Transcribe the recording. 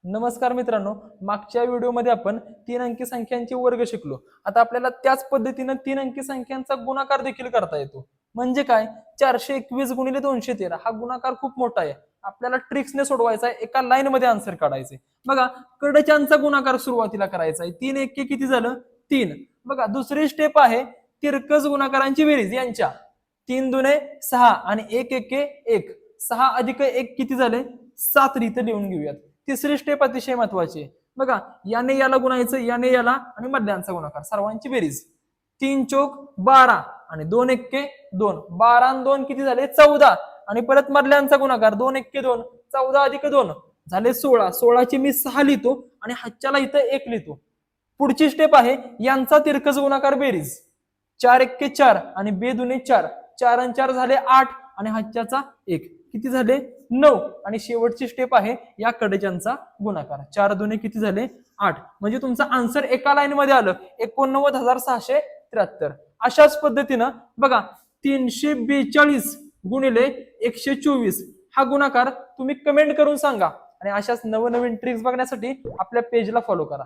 नमस्कार मित्रांनो, मागच्या व्हिडिओमध्ये आपण 3 अंकी संख्यांचे वर्ग शिकलो. आता आपल्याला त्याच पद्धतीने 3 अंकी संख्यांचा गुणाकार देखील करता येतो. म्हणजे काय, 421 गुणिले 213 हा गुणाकार खूप मोठा आहे. आपल्याला ट्रिक्सने सोडवायचा आहे, एका लाईन मध्ये आन्सर काढायचे. बघा, कडच्यांचा गुणाकार सुरुवातीला करायचा आहे. 3 एक्के किती झालं? 3. बघा, दुसरी स्टेप आहे तिरकस गुणाकारांची बेरीज यांच्या. 3 दुने 6 आणि 1 एक्के 1. 6 अधिक 1 किती झाले? 7 इथं लिहून घेऊयात. तिसरी स्टेप अतिशय महत्वाची आहे. बघा, याने याला गुणायचं, याने याला आणि मधल्यांचा गुणाकार, सर्वांची बेरीज. 3 चोक 12 आणि 2 एक्के 2. 12 आणि 2 किती झाले? 14. आणि परत मधल्यांचा गुणाकार 2 एक्के 2. 14 अधिक 2 झाले 16. 16ची मी 6 लिहितो आणि हातच्याला इथं 1 लिहितो. पुढची स्टेप आहे यांचा तिरकस गुणाकार बेरीज. 4 एक्के 4 आणि बे दुने 4. 4 आणि 4 झाले 8 आणि हातच्याचा 1. किती झाले? 9. आणि शेवटची स्टेप आहे या कडच्यांचा गुणाकार. 4 दुने किती झाले? 8. म्हणजे तुमचा आन्सर एका लाईन मध्ये आलं, 89,673. अशाच पद्धतीनं बघा, 342 गुणिले 124 हा गुणाकार तुम्ही कमेंट करून सांगा. आणि अशाच नवनवीन ट्रिक्स बघण्यासाठी आपल्या पेजला फॉलो करा.